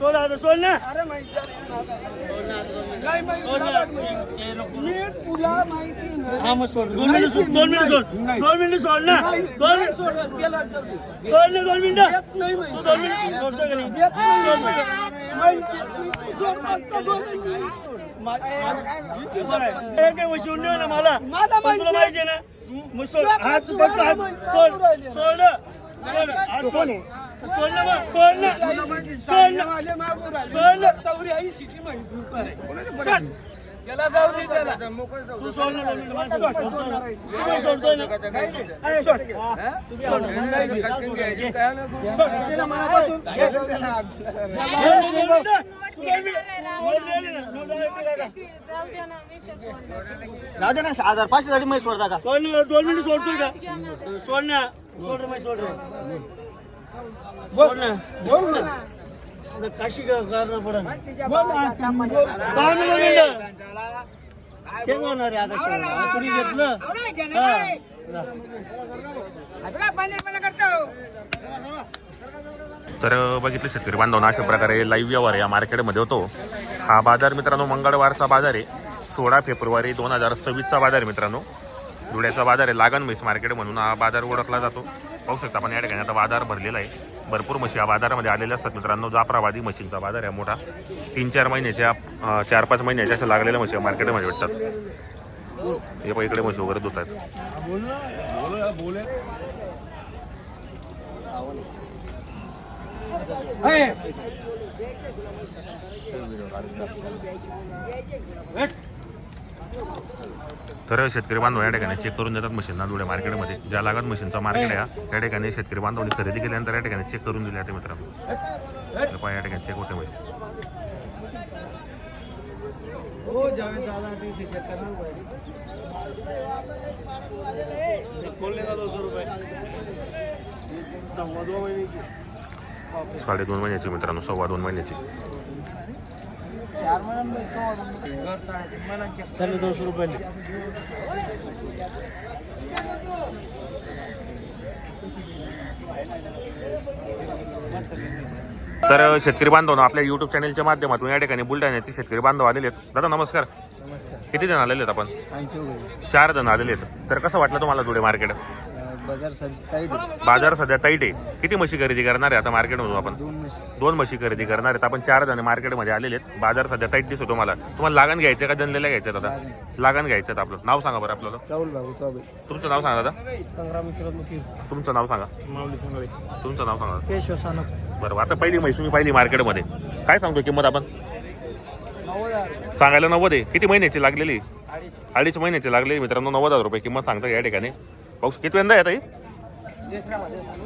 सोड आता सोड ना. हा मग सोड 2 मिनिट सोड 2 मिनिट सोड 2 मिनिट सोड ना 2 मिनिट सोड ना 2 मिनिट 2 मिनिट सोडतो का नाही वशिवून ना मला तुला माहिती आहे ना मग सोड हात बघ हात सोड सोड सोड हात सोड सोड ना मग सोड ना सोड ना सोड ना चौरी आई शिटी माहिती त्याला जाऊ दे त्याला तू सोड ना सोडतोय ना सोड सोड राजा ना 1500 साठी मै सोडता का? सोड ना 2 मिनिट सोडतोय का? सोड ना सोड मै सोड रे बोल ना बोल ना काशी का करणं पडन बोल ना ते होणार आहे आता शेवट तुम्ही घेतलं तर बघितलं शेतकरी बांधवांना अशा प्रकारे लाईव्ह व्यवहार या मार्केटमध्ये होतो. हा बाजार मित्रांनो मंगळवारचा बाजार आहे. 16 फेब्रुवारी 2026चा बाजार आहे मित्रांनो. धुळ्याचा बाजार आहे. लागण म्हैस मार्केट म्हणून हा बाजार ओळखला जातो. पाहू शकता आपण या ठिकाणी आता बाजार भरलेला आहे. भरपूर म्हशी या बाजारामध्ये आलेल्या असतात मित्रांनो. जाफराबादी म्हशींचा बाजार आहे मोठा. 3-4 महिन्याच्या 4-5 महिन्याच्या अशा लागलेल्या म्हशी मार्केटमध्ये भेटतात. हे पण इकडे म्हशी वगैरे धुत आहेत. तर शेतकरी बांधव या ठिकाणी चेक करून देतात मशीनना धुळे मार्केटमध्ये. ज्या लागत मशीनचा मार्केट आहे त्या ठिकाणी शेतकरी बांधवांनी खरेदी केल्यानंतर या ठिकाणी चेक करून दिले जाते मित्रांनो. या ठिकाणी चेक होते म्हशी. साडे 2 महिन्याची मित्रांनो. 2.25 महिन्याची. 200 रुपये. तर शेतकरी बांधवांनो आपल्या युट्यूब चॅनलच्या माध्यमातून या ठिकाणी बुलढाण्याचे शेतकरी बांधव आलेले आहेत. दादा नमस्कार. किती जण आलेले आहेत आपण? 4 जण आलेले आहेत. तर कसं वाटलं तुम्हाला धुळे मार्केट? बाजार सध्या टाईट आहे. किती म्हशी खरेदी करणार आहे आता मार्केटमधून आपण? 2 म्हशी खरेदी करणार आहेत आपण. 4 जण मार्केटमध्ये आलेले आहेत. बाजार सध्या टाईट दिसतो मला. तुम्हाला लागण घ्यायचं का जनलेल्या घ्यायचं दादा? लागण घ्यायचं. आपलं नाव सांगा बरं आपल्याला. तुमचं नाव सांगा दादा. तुमचं नाव सांगा. तुमचं नाव सांगा. बरोबर. आता पहिली म्हैस तुम्ही पाहिली मार्केटमध्ये. काय सांगतो किंमत आपण? सांगायला 90 आहे. किती महिन्याची लागलेली? 2.5 महिन्याची लागलेली मित्रांनो. 90,000 रुपये किंमत सांगता या ठिकाणी. पाऊस किती वेळा येत आहे?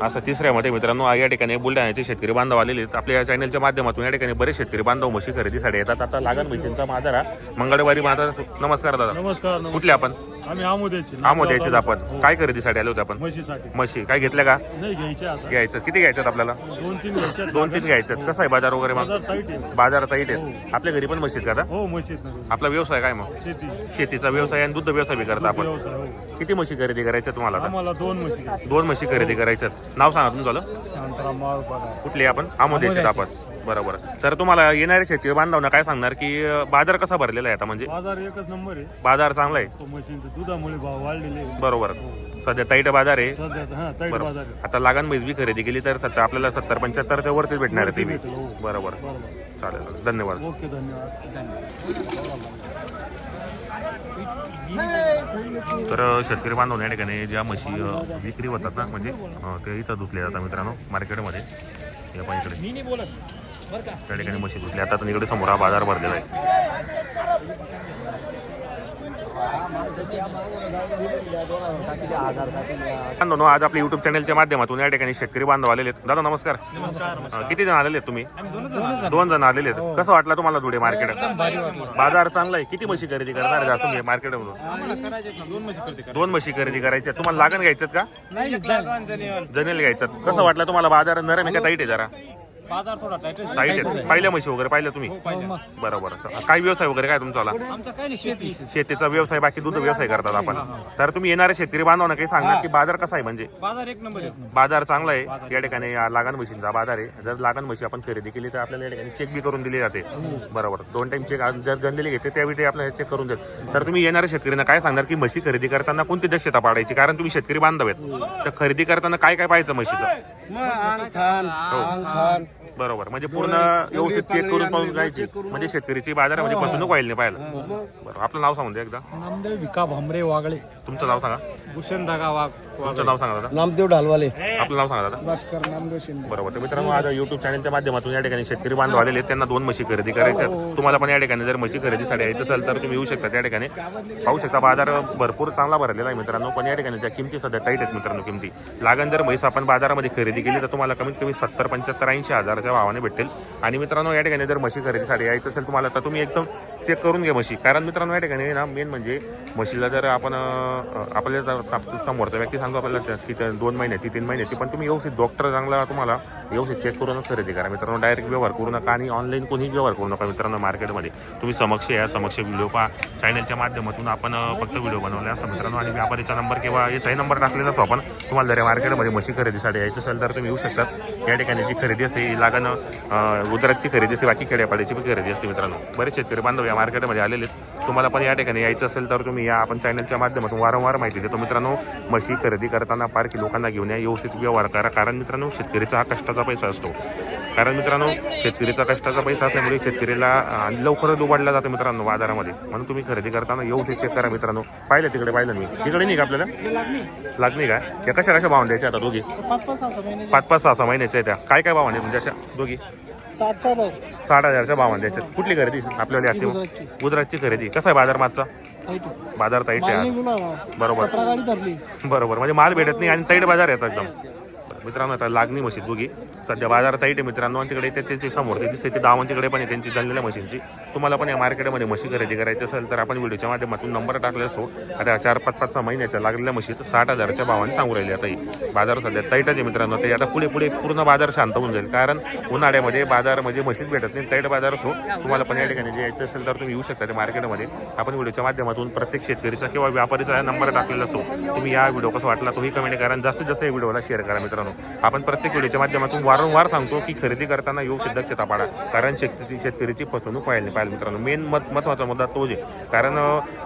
असं 3ऱ्यामध्ये मित्रांनो या ठिकाणी बुलढाण्याचे शेतकरी बांधव आलेले आहेत. आपल्या या चॅनलच्या माध्यमातून या ठिकाणी बरेच शेतकरी बांधव म्हशी खरेदीसाठी येतात. आता लागण म्हशींचा बाजार मंगळवारी बाजार. नमस्कार दादा. नमस्कार. कुठले आपण? आम्ही आमोद्याचे. आमोद्याचे आपण. काय खरेदीसाठी आले होते आपण? म्हशी. काय घेतल्या का? नाही घ्यायच्या. घ्यायचं. किती घ्यायच्यात आपल्याला? 2-3 घ्यायच्यात. कसं आहे बाजार वगैरे? मग बाजार टाईट आहे. आपल्या घरी पण म्हशीत का आता? हो म्हशीत. आपला व्यवसाय काय मग? शेतीचा व्यवसाय आणि दुग्ध व्यवसाय बी करता आपण. किती म्हशी खरेदी करायच्या तुम्हाला? आम्हाला 2 म्हशी. 2 म्हशी खरेदी करायच्यात. नाव सांगा तुमचं. कुठले आपण? आमोद्याचे आपण. बरोबर. तर तुम्हाला येणारे शेतकरी बांधवांना काय सांगणार की बाजार कसा भरलेला आहे आता? म्हणजे बाजार एकच नंबर आहे. बाजार चांगला आहे. दुधामुळे भाव वाढलेले. बरोबर. सध्या टाईट बाजार आहे. टाईट बाजार आहे. आता लागण म्हैस बी खरेदी केली तर आपल्याला 70-75च्या वरती भेटणार आहे ती बी. बरोबर. चालेल. धन्यवाद. ओके धन्यवाद. तर शेतकरी बांधव या ठिकाणी ज्या म्हशी विक्री होतात ना म्हणजे ते इथं धुतले जातात मित्रांनो मार्केटमध्ये. या पण इकडे त्या ठिकाणी म्हशी धुतल्या जातात आणि इकडे समोर हा बाजार भरलेला आहे. आज आपल्या युट्यूब चॅनलच्या माध्यमातून या ठिकाणी शेतकरी बांधव आलेले आहेत. दादा नमस्कार. किती जण आलेले आहेत तुम्ही? 2 जण आलेले आहेत. कसं वाटलं तुम्हाला धुळे मार्केट? बाजार चांगला आहे. किती म्हशी खरेदी करणार आहे तुम्ही मार्केटमधून? 2 म्हशी खरेदी करायच्या. तुम्हाला लागण घ्यायच्यात का? जनेल घ्यायच्यात. कसं वाटलं तुम्हाला बाजार? नरम आहे का टाईट आहे जरा? बाजार थोडा टाईट टाईट आहे. पाहिल्या म्हशी वगैरे पाहिल्या तुम्ही बरोबर. काय व्यवसाय वगैरे काय तुमचा आमचा काय नाही शेती शेतीचा व्यवसाय बाकी दूध व्यवसाय करतात आपण. तर तुम्ही येणारे शेतकरी बांधवांना काही सांगणार की बाजार कसा आहे म्हणजे बाजार एक नंबर आहे. बाजार चांगला आहे या ठिकाणी. लागण म्हशींचा बाजार आहे. जर लागण म्हशी आपण खरेदी केली तर आपल्याला या ठिकाणी चेक बी करून दिली जाते बरोबर. 2 टाइम चेक जर जनलेली घेते त्यावेळी ते आपल्याला चेक करून देत. तर तुम्ही येणाऱ्या शेतकऱ्यांना काय सांगणार की म्हशी खरेदी करताना कोणती दक्षता पाळायची, कारण तुम्ही शेतकरी बांधव आहेत तर खरेदी करताना काय काय पाहायचं म्हशीचं बरोबर. म्हणजे पूर्ण व्यवस्थित चेक करून पाहून जायची म्हणजे शेतकरीची बाजारामध्ये फसवणूक व्हायला नाही पाहिजे. बरं आपलं नाव सांगून द्या एकदा. नामदेव विका भांबरे वागळे. तुमचं नाव सांगा. भूषण धागा वाघ. तुमचं नाव सांगा दादा. नामदेव ढालवाले. आपलं नाव सांगा दादा. भास्कर नामदेव शिंदे. बरोबर. तर मित्रांनो आज युट्यूब चॅनलच्या माध्यमातून या ठिकाणी शेतकरी बांधव आलेले आहेत. त्यांना 2 म्हशी खरेदी करायच्या. तुम्हाला पण या ठिकाणी जर म्हशी खरेदीसाठी यायचं असेल तर तुम्ही येऊ शकता. त्या ठिकाणी पाहू शकता बाजार भरपूर चांगला भरलेला आहे मित्रांनो. पण या ठिकाणी ज्या किमती सध्या टाईट आहेत मित्रांनो किमती. लागण जर म्हैस आपण बाजारामध्ये खरेदी केली तर तुम्हाला कमीत कमी 70, 75, 80 हजाराच्या भावाने भेटेल. आणि मित्रांनो या ठिकाणी जर म्हशी खरेदीसाठी यायचं असेल तुम्हाला तर तुम्ही एकदम चेक करून घ्या म्हशी. कारण मित्रांनो या ठिकाणी ना मेन म्हणजे म्हशीला जर आपण आपल्याला समोरचा व्यक्ती सांगतो आपल्याला की 2 महिन्याची 3 महिन्याची, पण तुम्ही व्यवस्थित डॉक्टर चांगला तुम्हाला व्यवस्थित चेक करूनच खरेदी करा मित्रांनो. डायरेक्ट व्यवहार करू नका आणि ऑनलाईन कोणीही व्यवहार करू नका मित्रांनो. मार्केटमध्ये तुम्ही समक्ष या समक्ष व्हिडिओ पहा. चॅनलच्या माध्यमातून आपण फक्त व्हिडिओ बनवले असं मित्रांनो. आणि व्यापारीचा नंबर किंवा याचाही नंबर टाकलेला असतो आपण. तुम्हाला जर या मार्केटमध्ये म्हशी खरेदीसाठी यायचं असेल तर तुम्ही येऊ शकतात. या ठिकाणी जी खरेदी असते ही लागण उदराची खरेदी असते, बाकी खेड्यापाड्याची पण खरेदी असते मित्रांनो. बरेच शेतकरी बांधव या मार्केटमध्ये आलेले आहेत. तुम्हाला पण या ठिकाणी यायचं असेल तर तुम्ही या. आपण चॅनलच्या माध्यमातून वारंवार माहिती देतो मित्रांनो. म्हशी खरेदी करताना पारखी लोकांना घेऊन या, व्यवस्थित व्यवहार करा. कारण मित्रांनो शेतकरीचा हा कष्टाचा पैसा असतो. कारण मित्रांनो शेतकरीचा कष्टाचा पैसा असल्यामुळे शेतकरीला लवकरच उभारला जातो मित्रांनो बाजारामध्ये. म्हणून तुम्ही खरेदी करताना व्यवस्थित चेक करा मित्रांनो. पाहिलं तिकडे पाहिलं मी तिकडे नाही का आपल्याला लागणी काय या कशा भावाने द्यायच्या आता दोघी 5-5, 6 महिन्याच्या त्या काय काय भावाने म्हणजे अशा दोघी 60,000च्या भावाने द्यायच्या. कुठली खरेदी आपल्याला याची गुजरातची खरेदी. कसा आहे बाजार मागचा बाजार ताईट आहे बरोबर बरोबर. म्हणजे माल भेटत नाही आणि ताईट बाजार येतात एकदम मित्रांनो. आता लागणी म्हशी दोघी सध्या बाजार ताईट आहे मित्रांनो. आणि तिकडे त्याची समोर ते दिसते ते दावण तिकडे पण आहे त्यांची जळलेल्या मशीनची. तुम्हाला पण या मार्केटमध्ये म्हशी खरेदी करायची असेल तर आपण व्हिडिओच्या माध्यमातून नंबर टाकले असतो. आता 4-5, 6 महिन्याच्या लागलेल्या म्हशी 60,000च्या भावाने सांगू राहिली. आता ही बाजार सध्या ताईट आहे मित्रांनो. ते आता पुढे पूर्ण बाजार शांत होऊन जाईल. कारण उन्हाळ्यामध्ये बाजार म्हणजे म्हशीच भेटत नाही, ताईट बाजार असतो. तुम्हाला पण या ठिकाणी जे यायचं असेल तर तुम्ही येऊ शकता त्या मार्केटमध्ये. आपण व्हिडिओच्या माध्यमातून प्रत्येक शेतकरीचा किंवा व्यापारीचा नंबर टाकलेला असतो. तुम्ही या व्हिडिओ कसा वाटला तोही कमेंट करा आणि जास्तीत जास्त या व्हिडिओला शेअर करा मित्रांनो. आपण प्रत्येक व्हिडिओच्या माध्यमातून वारंवार सांगतो की खरेदी करताना योग्य दक्षता पाळा. कारण शेतकरीची फसवणूक व्हायला नाही पाहिजे मित्रांनो. मेन महत्त्वाचा मुद्दा तोच आहे. कारण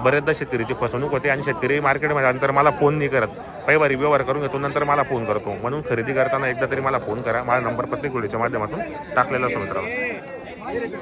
बरेचदा शेतकरीची फसवणूक होते आणि शेतकरी मार्केटमध्ये नंतर मला फोन नाही करत. पैवारी व्यवहार करून घेतो नंतर मला फोन करतो. म्हणून खरेदी करताना एकदा तरी मला फोन करा. माझा नंबर प्रत्येक व्हिडिओच्या माध्यमातून टाकलेला असतो मित्रांनो.